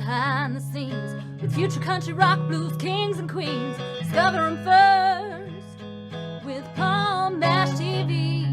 behind the scenes with future country rock blues kings and queens. Discover them first with Palm Mash TV.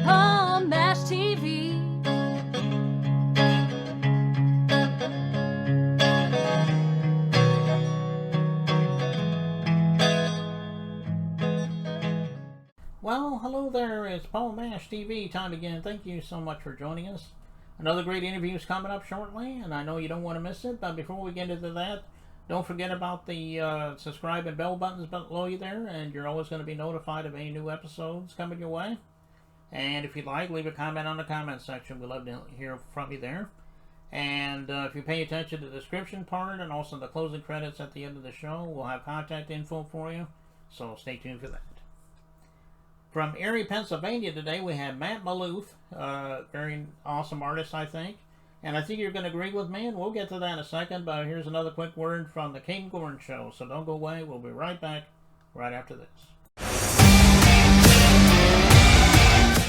Palm Mash TV. Well, hello there. It's Palm Mash TV time again. Thank you so much for joining us. Another great interview is coming up shortly, and I know you don't want to miss it. But before we get into that, don't forget about the subscribe and bell buttons below you there, and you're always going to be notified of any new episodes coming your way. And if you'd like, leave a comment on the comment section. We'd love to hear from you there. And if you pay attention to the description part and also the closing credits at the end of the show, we'll have contact info for you. So stay tuned for that. From Erie, Pennsylvania today, we have Matt Maloof, very awesome artist, I think. And I think you're going to agree with me, and we'll get to that in a second, but here's another quick word from the Caden Gordon Show. So don't go away. We'll be right back right after this.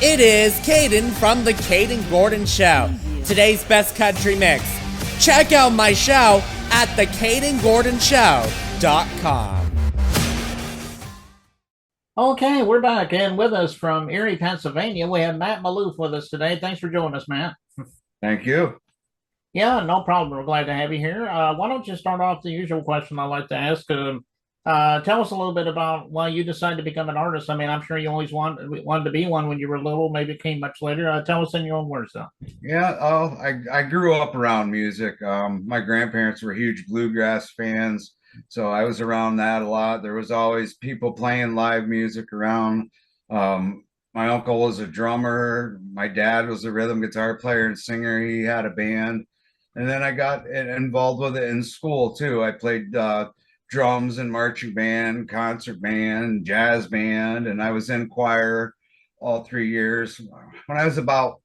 It is Caden from the Caden Gordon Show. Today's best country mix. Check out my show at thecadengordonshow.com. Okay, we're back, and with us from Erie, Pennsylvania, we have Matt Maloof with us today. Thanks for joining us, Matt. Thank you. Yeah, no problem. We're glad to have you here. Why don't you start off the usual question I like to ask? Tell us a little bit about why you decided to become an artist. I mean, I'm sure you always wanted to be one when you were little. Maybe it came much later. Tell us in your own words, though. Yeah, I grew up around music. My grandparents were huge bluegrass fans, so I was around that a lot. There was always people playing live music around. My uncle was a drummer. My dad was a rhythm guitar player and singer. He had a band. And then I got involved with it in school, too. I played drums and marching band, concert band, jazz band, and I was in choir all 3 years. When I was about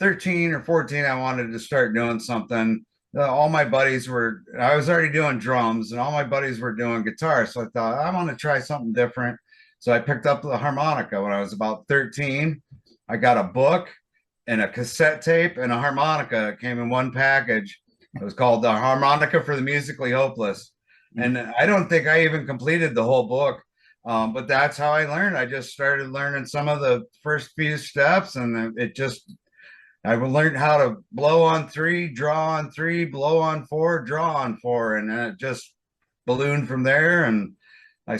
13 or 14, I wanted to start doing something. All my buddies were, I was already doing drums, and all my buddies were doing guitar. So I thought, I want to try something different. So I picked up the harmonica when I was about 13. I got a book and a cassette tape and a harmonica. It came in one package. It was called The Harmonica for the Musically Hopeless. And I don't think I even completed the whole book, but that's how I learned. I just started learning some of the first few steps, and I learned how to blow on 3, draw on 3, blow on 4, draw on 4, and it just ballooned from there. And I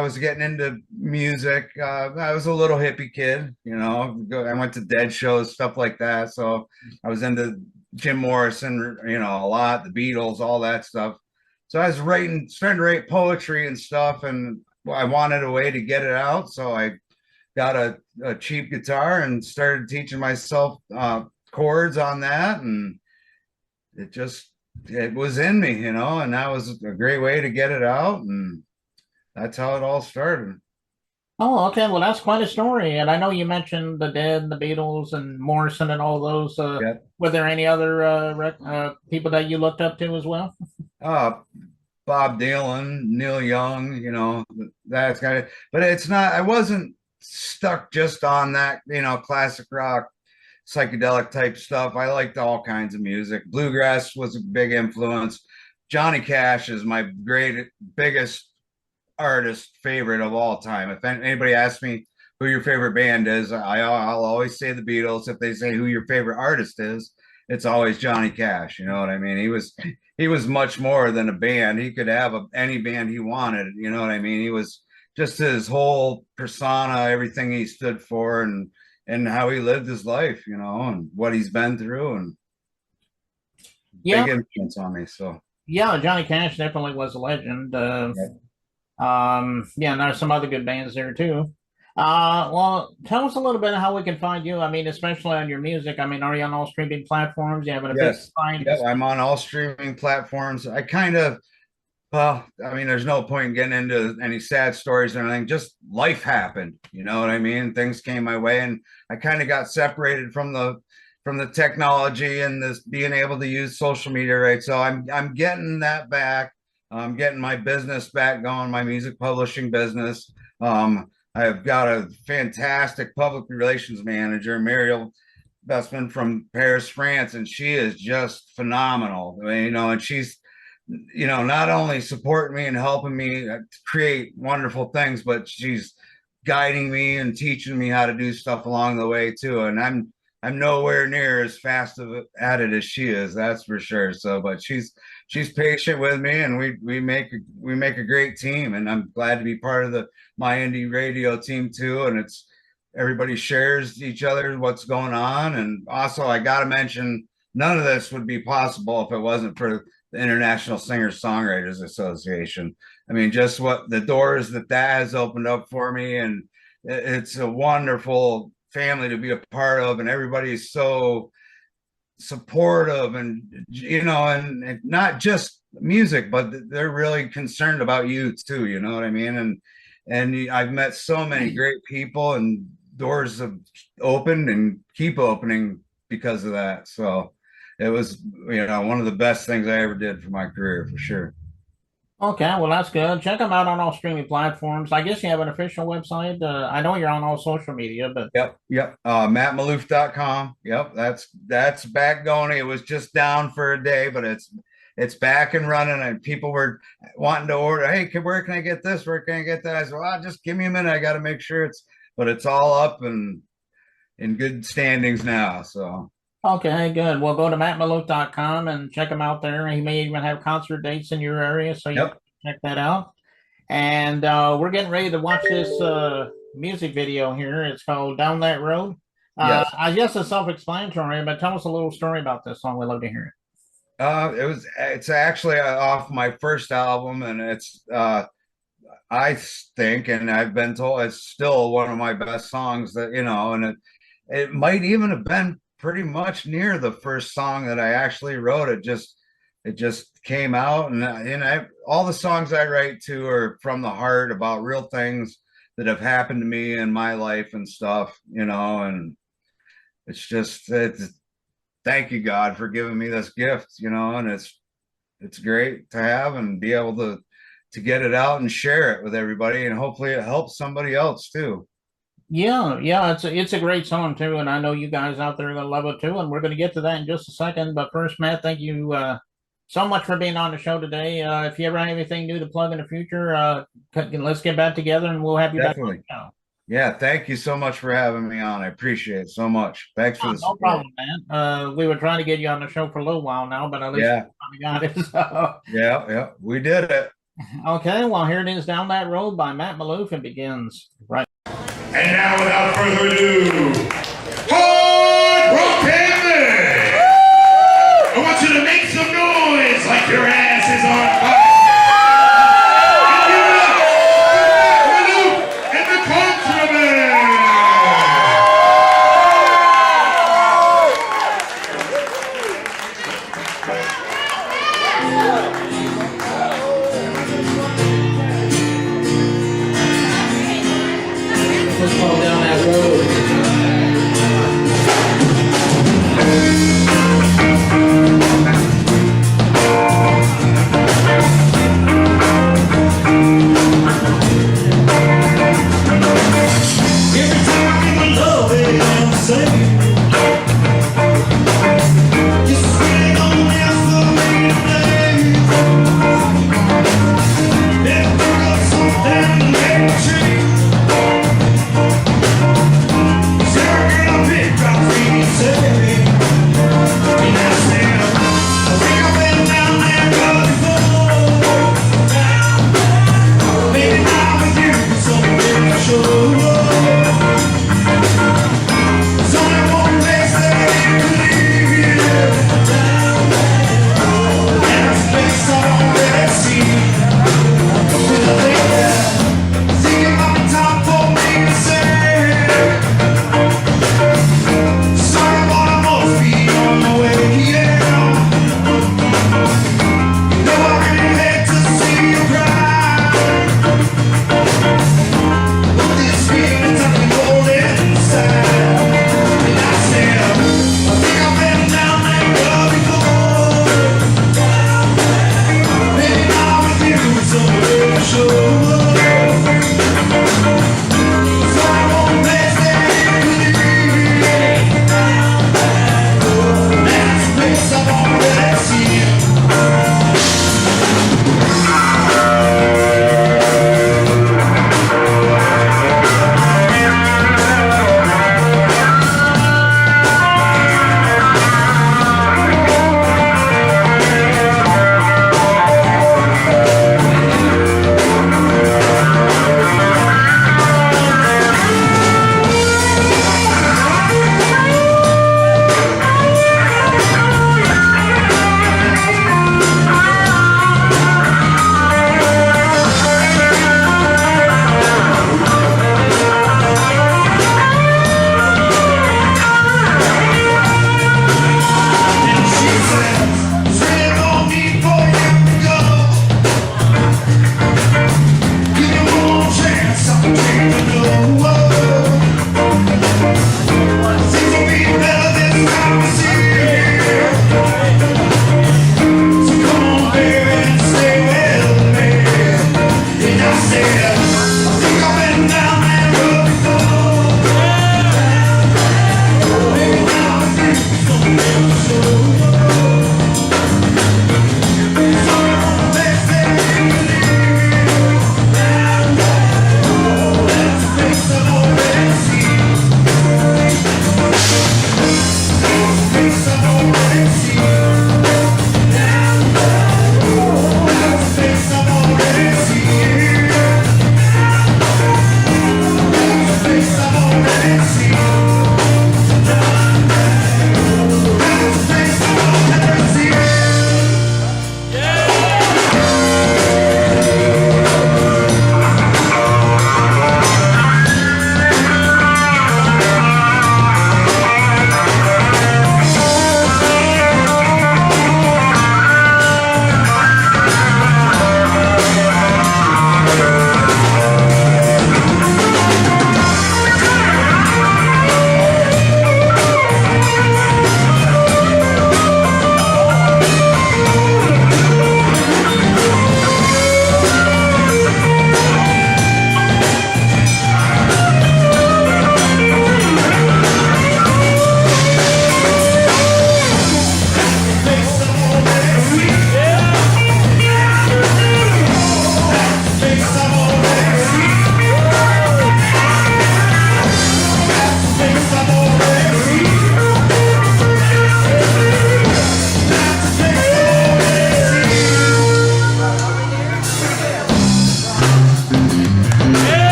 was getting into music. I was a little hippie kid, you know. I went to Dead shows, stuff like that. So I was into Jim Morrison, you know, a lot, the Beatles, all that stuff. So I was starting to write poetry and stuff, and I wanted a way to get it out. So I got a cheap guitar and started teaching myself chords on that, and it was in me, you know, and that was a great way to get it out, and that's how it all started. Oh, okay. Well, that's quite a story. And I know you mentioned the Dead, the Beatles, and Morrison, and all those. Yep. Were there any other people that you looked up to as well? Bob Dylan, Neil Young, you know, that's kind of, but I wasn't stuck just on that, you know, classic rock, psychedelic type stuff. I liked all kinds of music. Bluegrass was a big influence. Johnny Cash is my biggest artist favorite of all time. If anybody asks me who your favorite band is, I'll always say the Beatles. If they say who your favorite artist is, it's always Johnny Cash. You know what I mean? He was much more than a band. He could have any band he wanted. You know what I mean? He was just his whole persona, everything he stood for, and how he lived his life, you know, and what he's been through, and Yeah, big influence on me. So yeah, Johnny Cash definitely was a legend. Yeah, and there's some other good bands there too. Well, tell us a little bit of how we can find you. I mean, especially on your music. I mean, are you on all streaming platforms? You having a big yes, find? yeah, I'm on all streaming platforms. Well, I mean, there's no point in getting into any sad stories or anything. Just life happened, you know what I mean? Things came my way, and I kind of got separated from the technology and this being able to use social media, right? So I'm getting that back. I'm getting my business back going, my music publishing business. I've got a fantastic public relations manager, Mariel best friend from Paris, France, and she is just phenomenal. I mean, and she's, not only supporting me and helping me create wonderful things, but she's guiding me and teaching me how to do stuff along the way too. And I'm nowhere near as fast at it as she is, that's for sure. So, but she's patient with me, and we make a great team. And I'm glad to be part of my indie radio team too. And everybody shares each other what's going on. And also, I got to mention, none of this would be possible if it wasn't for the International Singer-Songwriters Association. I mean, just what the doors that has opened up for me, and it's a wonderful family to be a part of, and everybody's so supportive, and and not just music, but they're really concerned about you too. You know what I mean? And I've met so many great people, and doors have opened and keep opening because of that. So it was, one of the best things I ever did for my career, for sure. Okay, well, that's good. Check them out on all streaming platforms. I guess you have an official website. I know you're on all social media, but Yep. MattMaloof.com. Yep, that's back going. It was just down for a day, but it's back and running, and people were wanting to order. Hey, where can I get this? Where can I get that? I said, well, just give me a minute. I got to make sure but it's all up and in good standings now. So. Okay, good. Well, go to mattmaloof.com and check him out there. He may even have concert dates in your area, so you can check that out. And we're getting ready to watch this music video here. It's called Down That Road. Yes. I guess it's self-explanatory, but tell us a little story about this song. We'd love to hear it. It's actually off my first album, and it's I think, and I've been told, it's still one of my best songs that, and it might even have been pretty much near the first song that I actually wrote. It just came out, and all the songs I write to are from the heart, about real things that have happened to me in my life and stuff, and it's thank you, God, for giving me this gift, and it's great to have and be able to get it out and share it with everybody, and hopefully it helps somebody else too. Yeah, it's a great song too, and I know you guys out there are gonna love it too, and we're gonna get to that in just a second. But first, Matt, thank you so much for being on the show today. If you ever have anything new to plug in the future, let's get back together and we'll have you Definitely. back on the show. Yeah, thank you so much for having me on. I appreciate it so much. Thanks for this. No problem, man. We were trying to get you on the show for a little while now, but at least we got it. So. Yeah, we did it. Okay, well, here it is, Down That Road by Matt Maloof, and begins right. And now, without further ado, Hard Rock Hammer! I want you to make some noise like your ass is on fire! And give it up for Maloof and the Contraband! Let's go down that road. Every time I love it, I'm saying